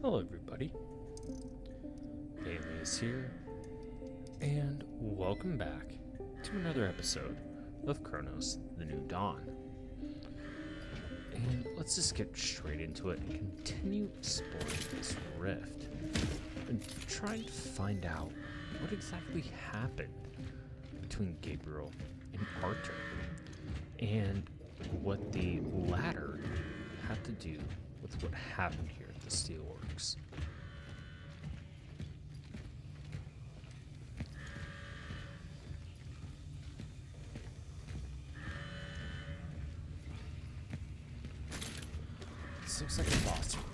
Hello everybody, Alias here, and welcome back to another episode of Cronos, the New Dawn. And let's just get straight into it and continue exploring this rift and trying to find out what exactly happened between Gabriel and Arthur, and what the latter had to do with what happened here at the Steelworks. This looks like a boss room.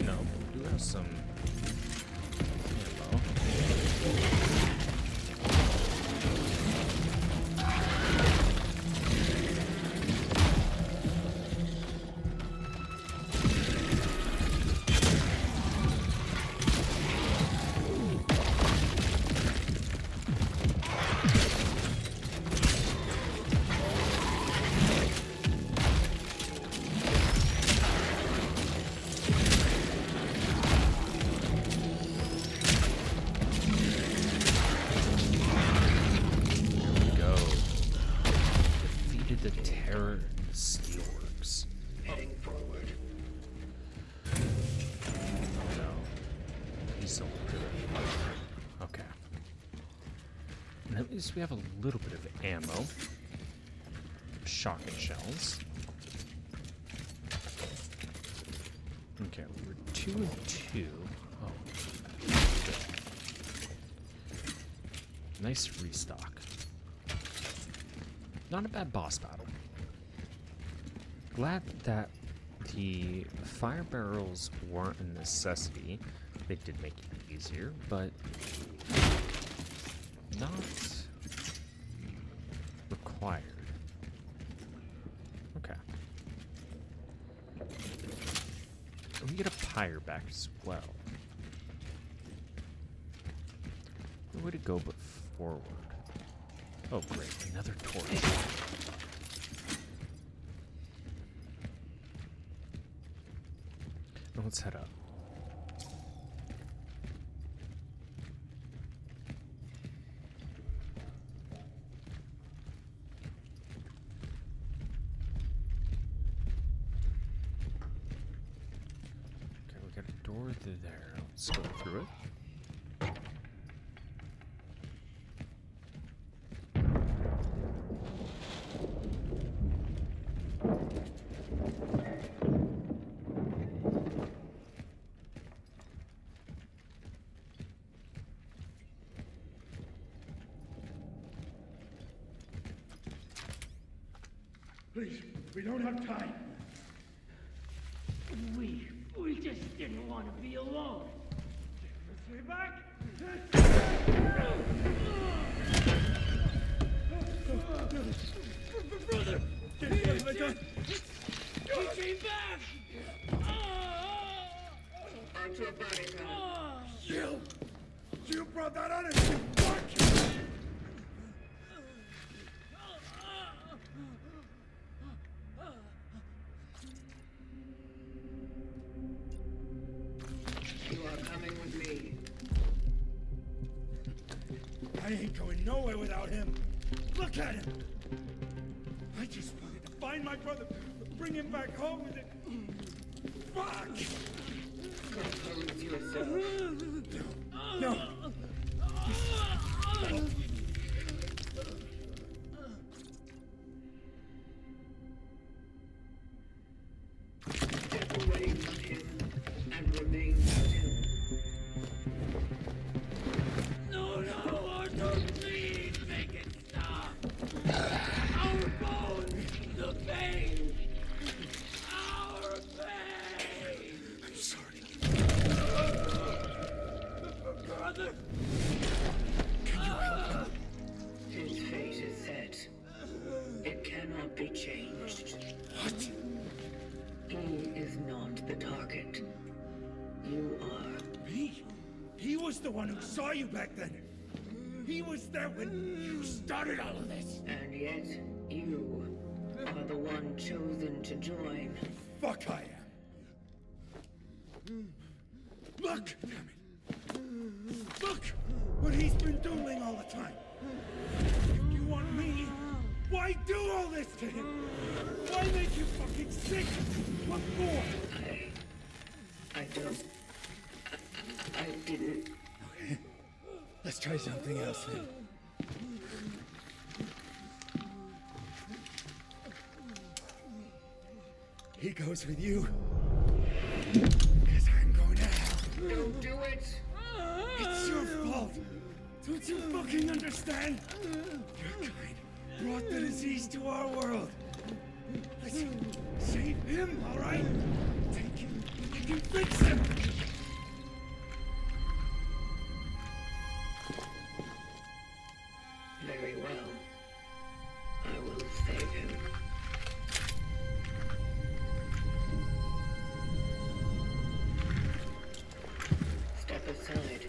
No, we do have some ammo. The terror in the Steelworks. Heading forward. Oh no. Please don't do it. Okay. And at least we have a little bit of ammo. Shotgun shells. Okay, we were 2 and 2. Oh. Good. Nice restock. Not a bad boss battle. Glad that the fire barrels weren't a necessity. They did make it easier, but not required. Okay. And we get a pyre back as well. No way to go but forward. Oh great, another torch. Now let's head up. over there. Let's go through it. Please, we don't have time. We just didn't want to be alone. Stay back! Brother! What have I done? He came back! Onto a body count. You brought that on us, you fuck! You are coming with me. I ain't going nowhere without him. Look at him! I just wanted to find my brother, bring him back home with it. Fuck! Compose yourself. No. Step away from him and remain still. No, Arthur, please make it stop! Our bones, the pain! Our pain! I'm sorry. Brother! Can you help him? His fate is set. It cannot be changed. What? He is not the target. You are. Me? He was the one who saw you back then. He was there when you started all of this. And yet, you are the one chosen to join. Fuck I am. Look! Damn it. Look! What he's been doing all the time. If you want me, why do all this to him? Why make you fucking sick? What for? I don't. I didn't. Okay. Let's try something else then. He goes with you. Because I'm going to hell. Don't do it! It's your fault. Don't you fucking understand? Your kind brought the disease to our world. Let's save him, all right? Take him. You can fix him. Very well. I will save him. Step aside.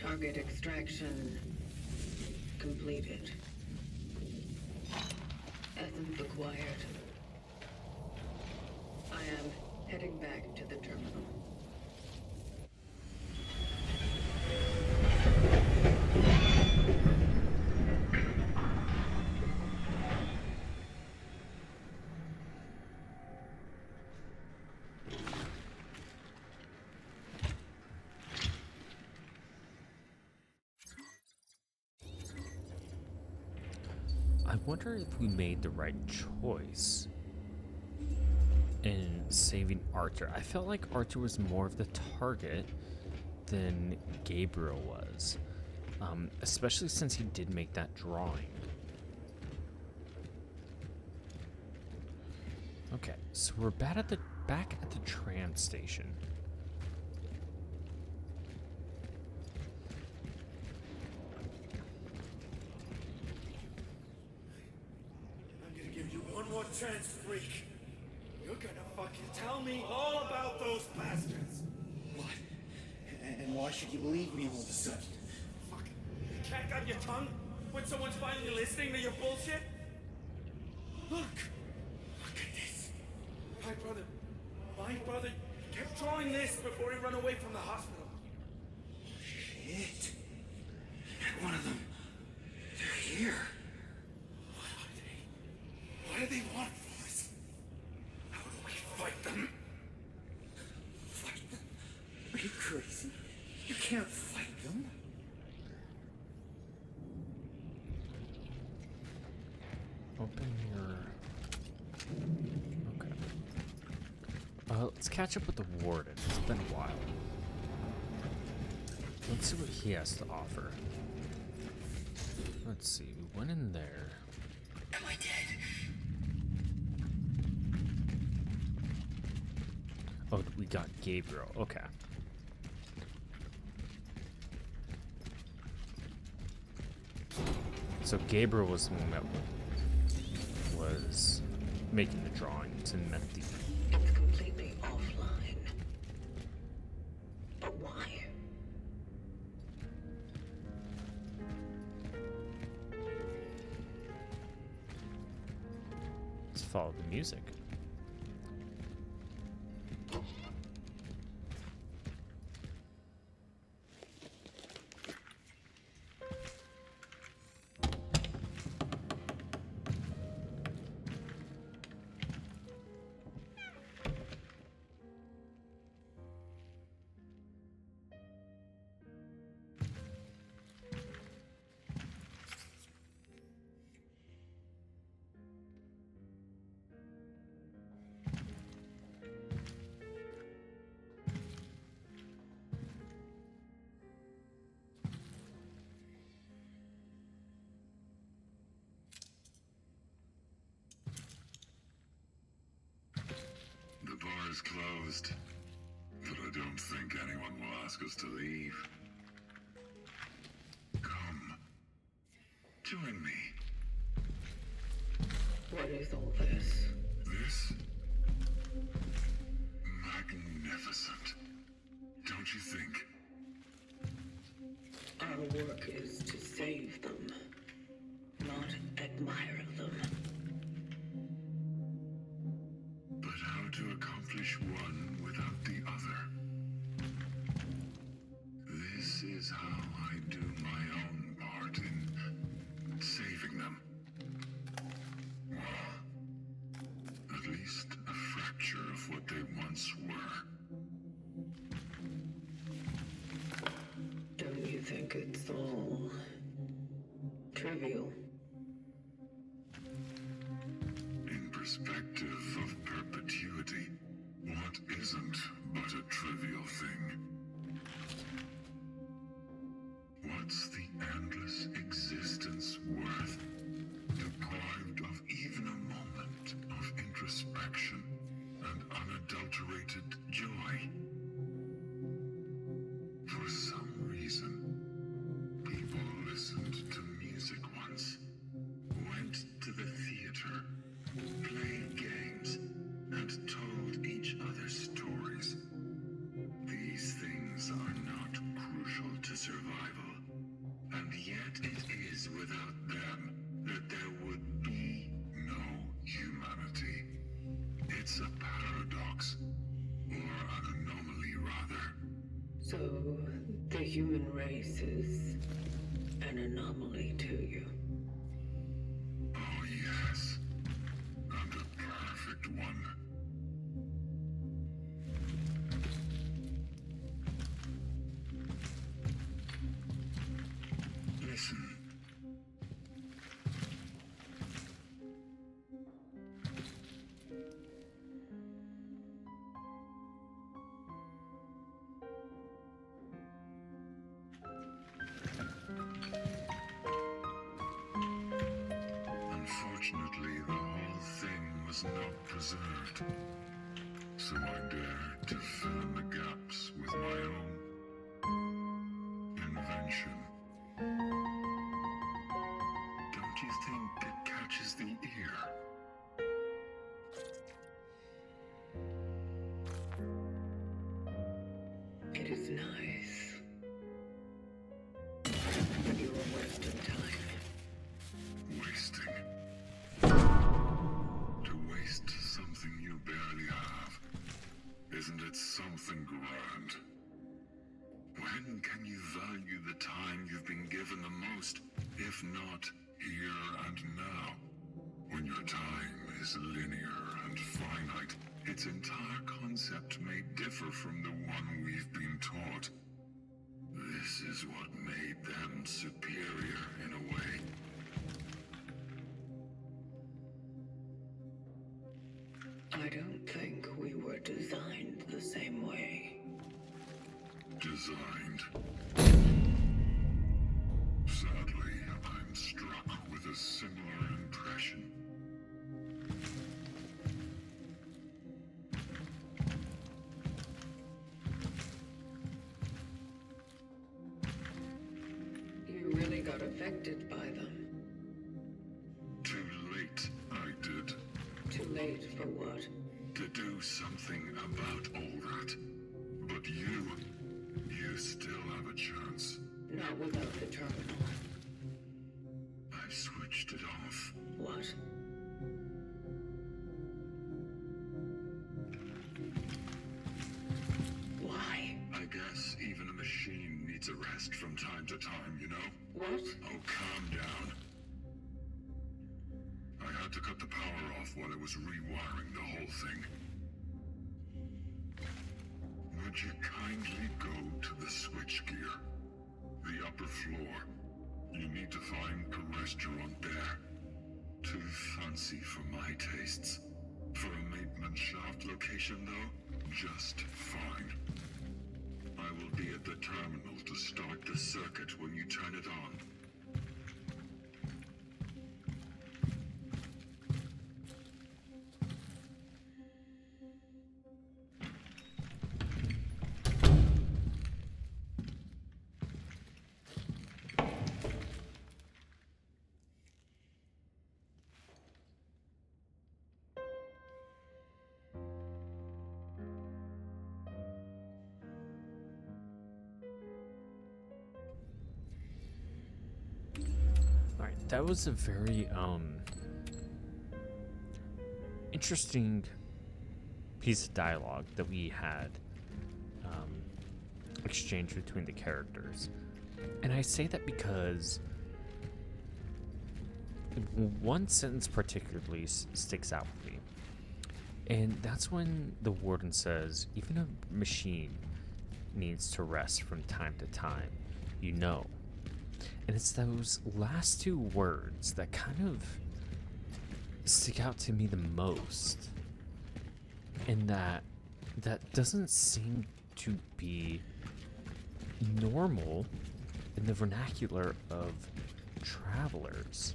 Target extraction completed. Essence acquired. I am heading back to the terminal. I wonder if we made the right choice in saving Arthur. I felt like Arthur was more of the target than Gabriel was, especially since he did make that drawing. Okay, so we're back at the tram station. I'm gonna give you one more chance, freak. You're gonna fucking tell me all about those bastards. What? And why should you believe me all of a sudden? Fuck. You can't got your tongue when someone's finally listening to your bullshit? Look at this. My brother kept drawing this before he ran away from the hospital. Shit. And one of them, they're here. What do they want from us? How do we fight them? Fight them? Are you crazy? You can't fight them. Open your... Okay. Let's catch up with the warden. It's been a while. Let's see what he has to offer. Let's see. We went in there. Am I dead? Oh, we got Gabriel. Okay. So Gabriel was the one that was making the drawings and meant the... It's completely offline. But why? Let's follow the music. The bar is closed, but I don't think anyone will ask us to leave. Come. Join me. What is all this? This? Magnificent. Don't you think? Our work is to save them, not admire them. But how to accomplish one without the other? This is how I do my own part in saving them. Well, at least a fracture of what they once were. Don't you think it's all trivial? In perspective of perpetuity, what isn't but a trivial thing? What's the endless existence worth, deprived of even a moment of introspection and unadulterated joy? For some reason, people listened to music once, went to the theater, played games, and told each other stories. These things are not crucial to survival, and yet it is without them that there would be no humanity. It's a paradox, or an anomaly rather. So, the human race is an anomaly to you. Oh yes, and a perfect one. Listen. Unfortunately, the whole thing was not preserved. So I dared to fill in the gaps with my own invention. Don't you think it catches the ear? It is nice. But you are wasting time. Wasting? To waste something you barely have. Isn't it something grand? When can you value the time you've been given the most, if not here and now? When your time is linear and finite, its entire concept may differ from the one we've been taught. This is what made them superior in a way. I don't think we were designed the same way. Designed. Sadly, I'm struck with a similar impression. You really got affected by them. Too late, I did. Too late for what? To do something about all that. But you still have a chance. Not without the terminal. I've switched it off. What? Why? I guess even a machine needs a rest from time to time, you know? What? Oh, calm down. I had to cut the power off while I was rewiring the whole thing. Would you kindly go to the switchgear? The upper floor. You need to find a restaurant there. Too fancy for my tastes. For a maintenance shaft location, though, just fine. I will be at the terminal to start the circuit when you turn it on. Alright, that was a very interesting piece of dialogue that we had exchanged between the characters. And I say that because one sentence particularly sticks out with me. And that's when the warden says, even a machine needs to rest from time to time, you know. And it's those last two words that kind of stick out to me the most. And that doesn't seem to be normal in the vernacular of travelers.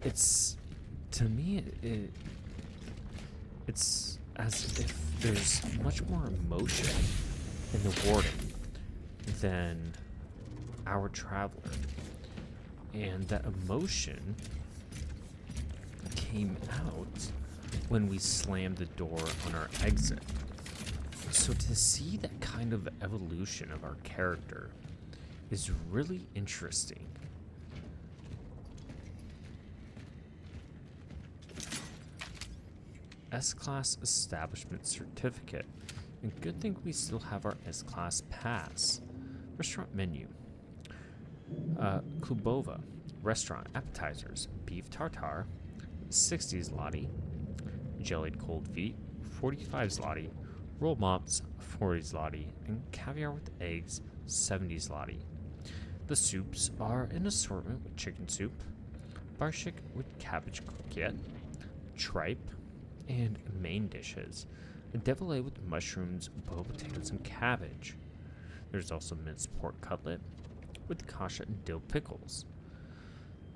It's, to me, it's as if there's much more emotion in the warden than our traveler. And that emotion came out when we slammed the door on our exit. So to see that kind of evolution of our character is really interesting. S-Class Establishment Certificate. And good thing we still have our S-Class Pass. Restaurant menu. Klubova. Restaurant appetizers. Beef tartare. 60 zloty. Jellied cold feet. 45 zloty. Roll mops. 40 zloty. And caviar with eggs. 70 zloty. The soups are an assortment with chicken soup. Barshik with cabbage courgette. Tripe. And main dishes. A devilé with mushrooms, boiled potatoes, and cabbage. There's also minced pork cutlet with kasha and dill pickles.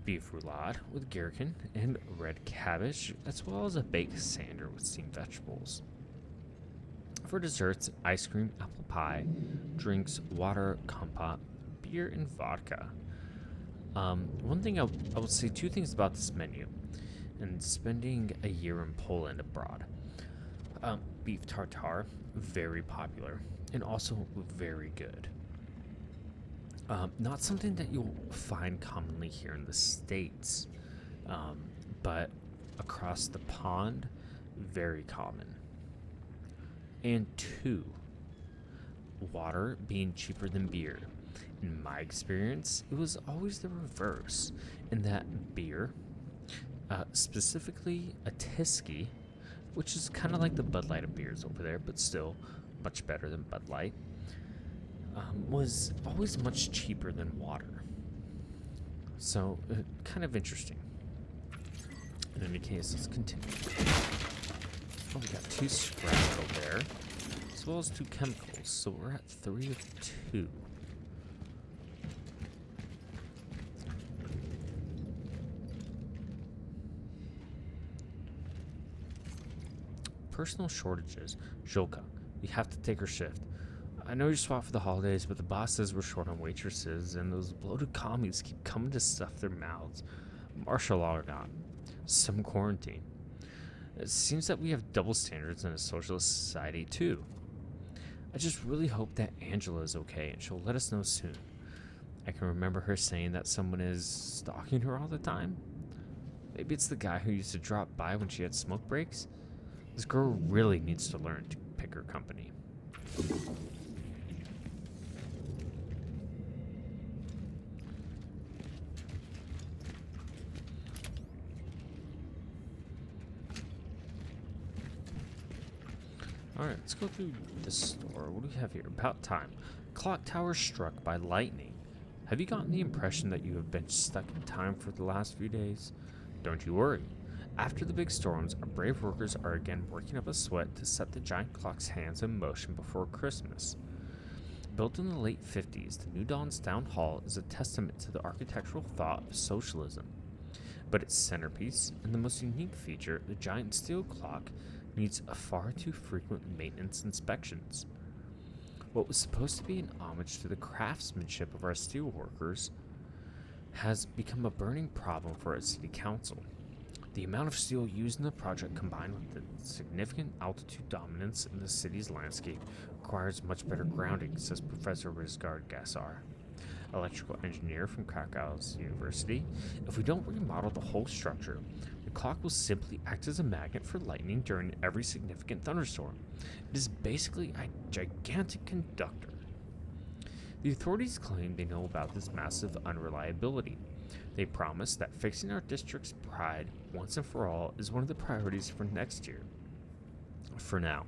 beef roulade with gherkin and red cabbage, as well as a baked sander with steamed vegetables. For desserts, ice cream, apple pie, drinks, water, compote, beer, and vodka. One thing I would say two things about this menu, and spending a year in Poland abroad. Beef tartare, very popular, and also very good. Not something that you'll find commonly here in the States, but across the pond, very common. And two, water being cheaper than beer. In my experience, it was always the reverse, in that beer, specifically a Tyskie, which is kind of like the Bud Light of beers over there, but still much better than Bud Light, was always much cheaper than water. So, kind of interesting. In any case, let's continue. Oh, we got 2 scrap metal there, as well as 2 chemicals, so we're at 3 of 2. Personal shortages. Jolka, you have to take her shift. I know you're swapped for the holidays, but the boss says we're short on waitresses, and those bloated commies keep coming to stuff their mouths. Martial law or not, some quarantine. It seems that we have double standards in a socialist society, too. I just really hope that Angela is okay, and she'll let us know soon. I can remember her saying that someone is stalking her all the time. Maybe it's the guy who used to drop by when she had smoke breaks. This girl really needs to learn to pick her company. Alright, let's go through the store. What do we have here? About time. Clock tower struck by lightning. Have you gotten the impression that you have been stuck in time for the last few days? Don't you worry. After the big storms, our brave workers are again working up a sweat to set the giant clock's hands in motion before Christmas. Built in the late 50s, the New Dawn's Town Hall is a testament to the architectural thought of socialism. But its centerpiece, and the most unique feature, the giant steel clock, needs a far too frequent maintenance inspections. What was supposed to be an homage to the craftsmanship of our steel workers has become a burning problem for our city council. The amount of steel used in the project, combined with the significant altitude dominance in the city's landscape, requires much better grounding, says Professor Rizgard Gassar, electrical engineer from Krakow's University. If we don't remodel the whole structure, the clock will simply act as a magnet for lightning during every significant thunderstorm. It is basically a gigantic conductor. The authorities claim they know about this massive unreliability. They promise that fixing our district's pride once and for all is one of the priorities for next year. For now,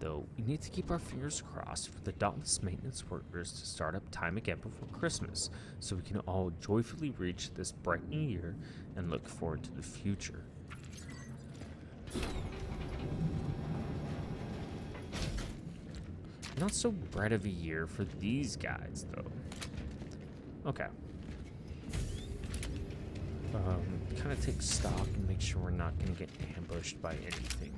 though, we need to keep our fingers crossed for the dauntless maintenance workers to start up time again before Christmas, so we can all joyfully reach this bright new year and look forward to the future. Not so bright of a year for these guys, though. Okay. Kind of take stock and make sure we're not going to get ambushed by anything.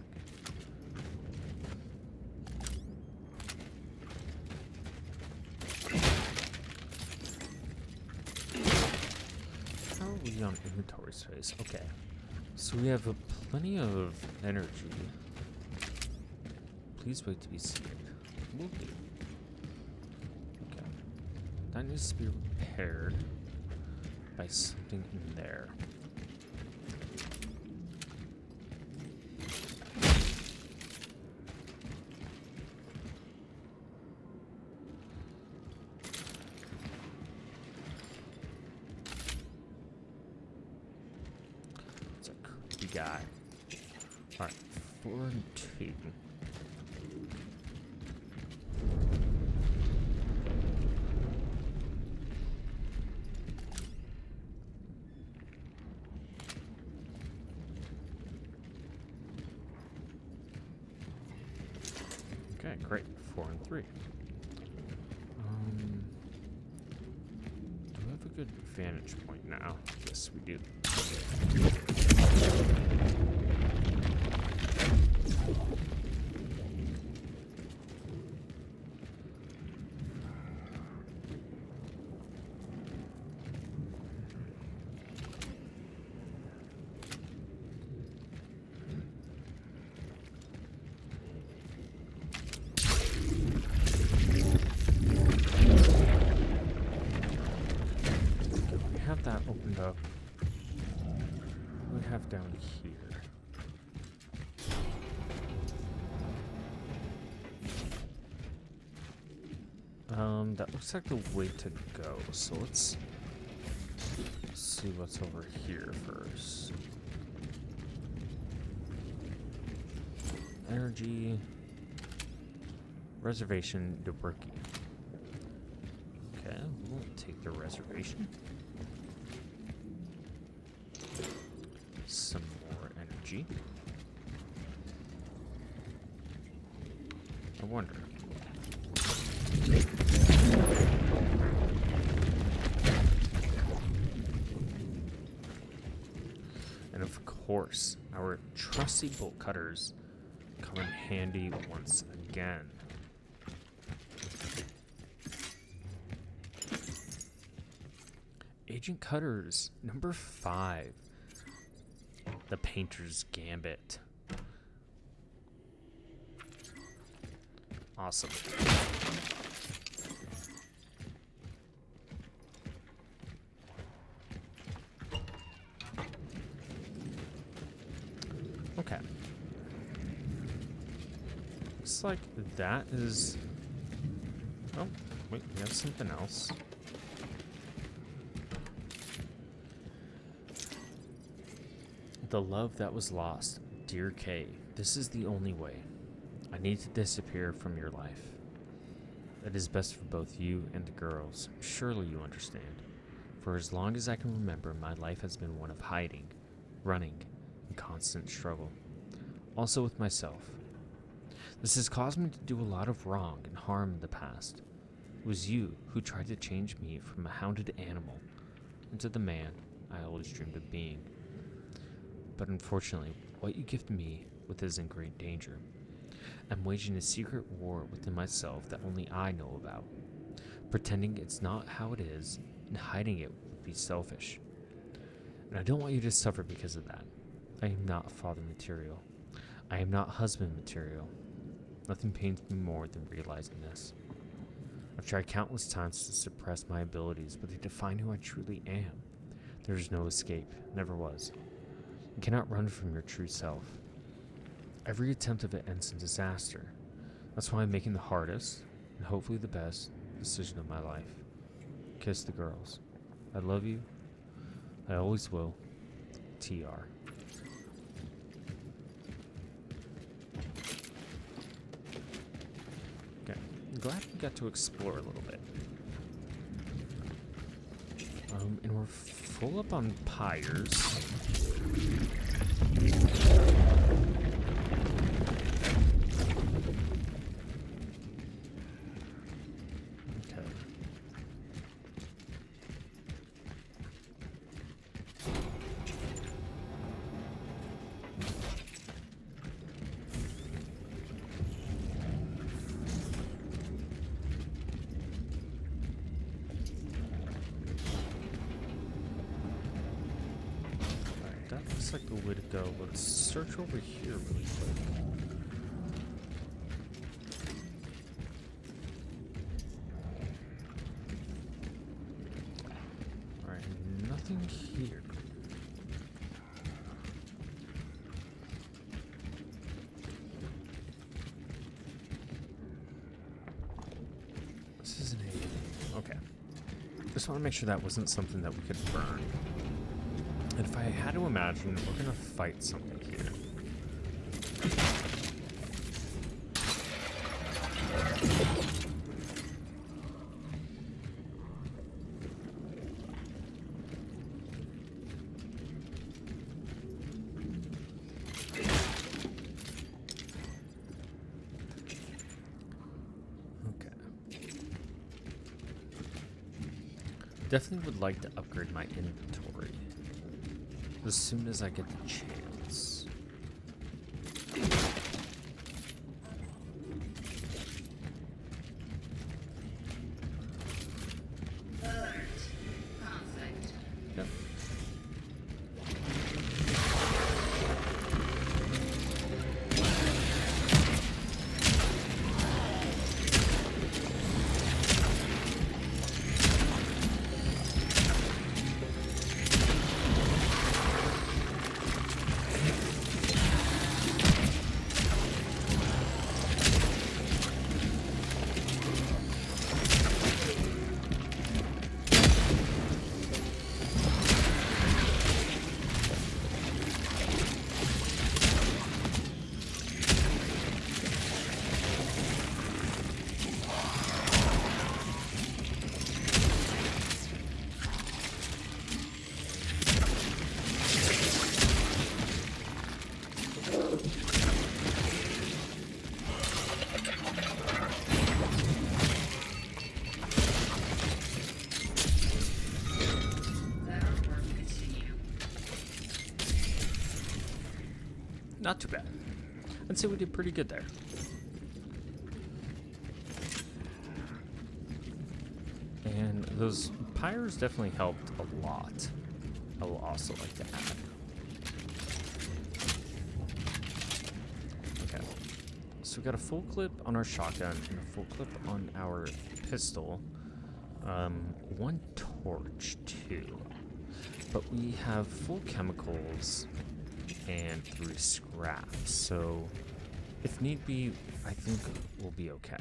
How are we on inventory space? Okay. So we have plenty of energy. Please wait to be seated. Will do. Okay. That needs to be repaired by something in there. It's a creepy guy. Alright, 4 and 2. Okay, great. 4 and 3. Do I have a good vantage point now. Yes, we do. That opened up. What do we have down here? That looks like the way to go. So let's see what's over here first. Energy. Reservation Duberky. Okay, we'll take the reservation. Some more energy. I wonder. And of course, our trusty bolt cutters come in handy once again. Agent Cutters, number 5. The Painter's Gambit. Awesome. Okay. Looks like that is... Oh, wait, we have something else. The love that was lost. Dear Kay, this is the only way. I need to disappear from your life. It is best for both you and the girls. Surely you understand. For as long as I can remember, my life has been one of hiding, running, and constant struggle. Also with myself. This has caused me to do a lot of wrong and harm in the past. It was you who tried to change me from a hounded animal into the man I always dreamed of being. But unfortunately, what you gift me with is in great danger. I'm waging a secret war within myself that only I know about. Pretending it's not how it is and hiding it would be selfish. And I don't want you to suffer because of that. I am not father material. I am not husband material. Nothing pains me more than realizing this. I've tried countless times to suppress my abilities, but they define who I truly am. There is no escape, never was. You cannot run from your true self. Every attempt of it ends in disaster. That's why I'm making the hardest, and hopefully the best, decision of my life. Kiss the girls. I love you. I always will. TR. Okay, I'm glad we got to explore a little bit. And we're full up on pyres. Like the way to go. Let's search over here really quick. Alright, nothing here. This isn't a... Okay. Just want to make sure that wasn't something that we could burn. And if I had to imagine, we're gonna fight something here. Definitely would like to upgrade my inventory as soon as I get the chance. Yep. Not too bad. I'd say we did pretty good there. And those pyres definitely helped a lot. I will also like to add. Okay. So we got a full clip on our shotgun and a full clip on our pistol. One torch too. But we have full chemicals and 3 scraps, so if need be, I think we'll be okay.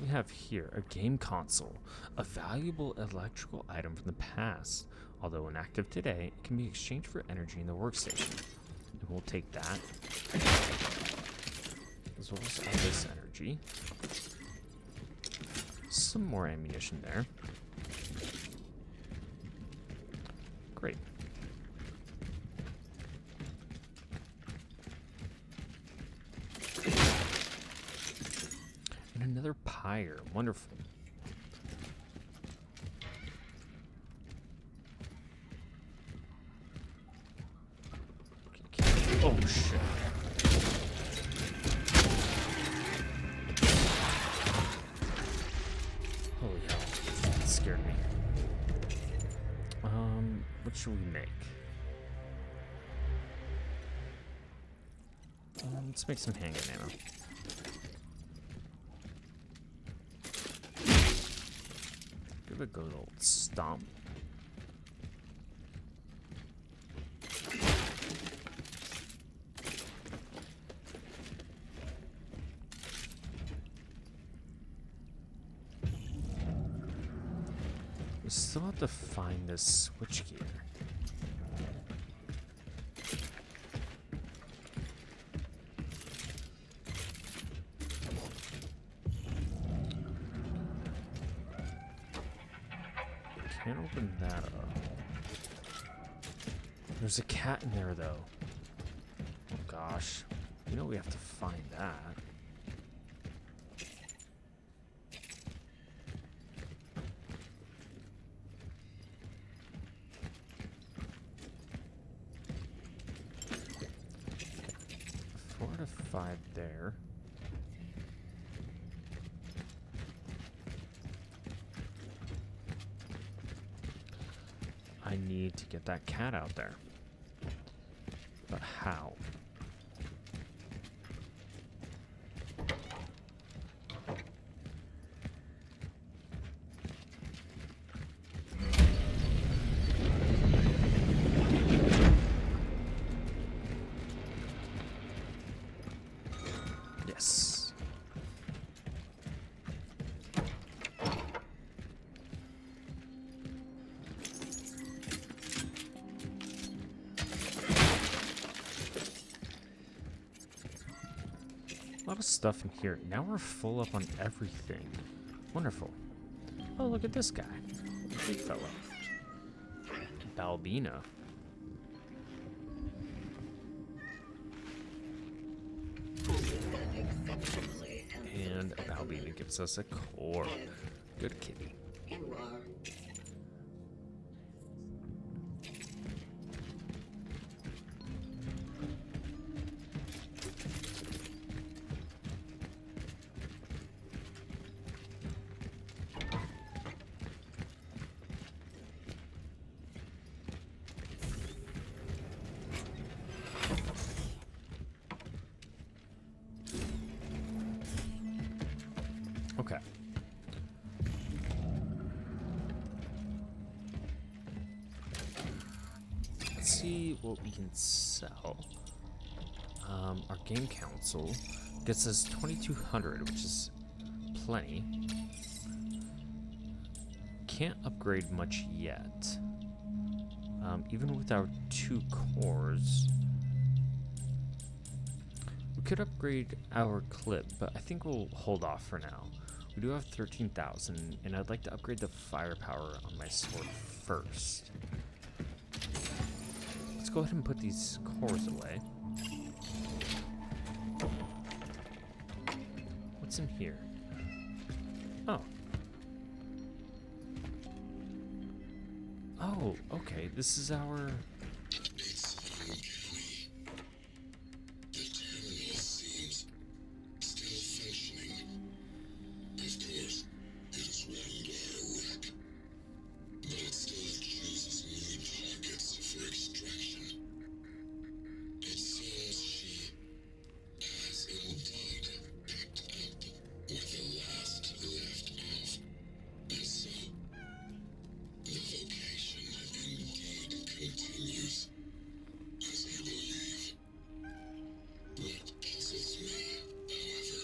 We have here a game console, a valuable electrical item from the past. Although inactive today, it can be exchanged for energy in the workstation. And we'll take that, as well as all this energy. Some more ammunition there. Great. And another pyre. Wonderful. Okay. Oh, shit. Holy hell, that scared me. What should we make? Let's make some handgun ammo. Give it a good old stomp. We still have to find this switchgear. Can't open that up. There's a cat in there, though. Oh gosh. You know we have to find that. Fortified there. I need to get that cat out there. But how? Yes. A lot of stuff in here. Now we're full up on everything. Wonderful. Oh, look at this guy. Big fella. Balbina. An exceptionally And empathetic. Balbina gives us a core. Good kitty. You are. Okay. Let's see what we can sell. Our game console gets us 2,200, which is plenty. Can't upgrade much yet. Even with our 2 cores, we could upgrade our clip, but I think we'll hold off for now. We do have 13,000, and I'd like to upgrade the firepower on my sword first. Let's go ahead and put these cores away. What's in here? Oh. Oh, okay. This is our... It's uncanny. The terminal seems still functioning. Of course, it is one dire wreck, but it still chooses new targets for extraction. It seems she has indeed picked up where the last left off, and so the vocation indeed continues, as I believe. What puzzles me, however,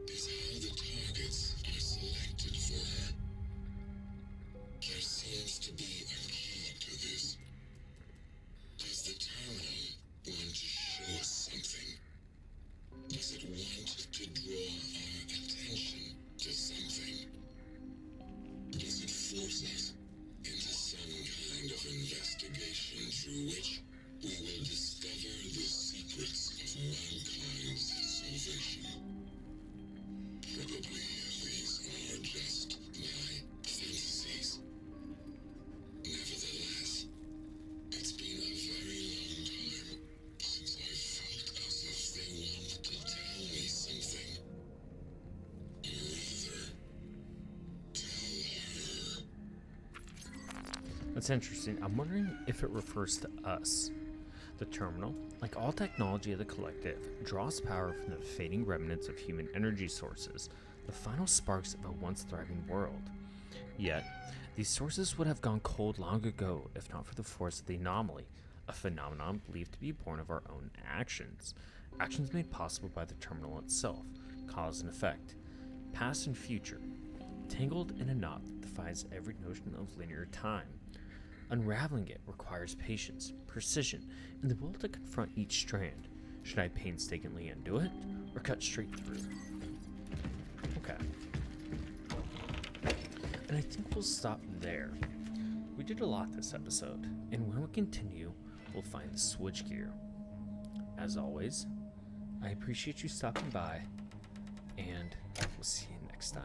is how the targets are selected for her. There seems to be a key to this. Does the terminal want to show us something? Does it want to draw our attention to something? Does it force us into some kind of investigation through which we will discover the secrets of mankind's salvation? Probably these are just my fantasies. Nevertheless, it's been a very long time since I felt as if they want to tell me something. Or rather, tell her. That's interesting. I'm wondering if it refers to us. The terminal, like all technology of the collective, draws power from the fading remnants of human energy sources, the final sparks of a once thriving world. Yet, these sources would have gone cold long ago if not for the force of the anomaly, a phenomenon believed to be born of our own actions. Actions made possible by the terminal itself, cause and effect, past and future, tangled in a knot that defies every notion of linear time. Unraveling it requires patience, precision, and the will to confront each strand. Should I painstakingly undo it, or cut straight through? Okay. And I think we'll stop there. We did a lot this episode, and when we continue, we'll find the switchgear. As always, I appreciate you stopping by, and we'll see you next time.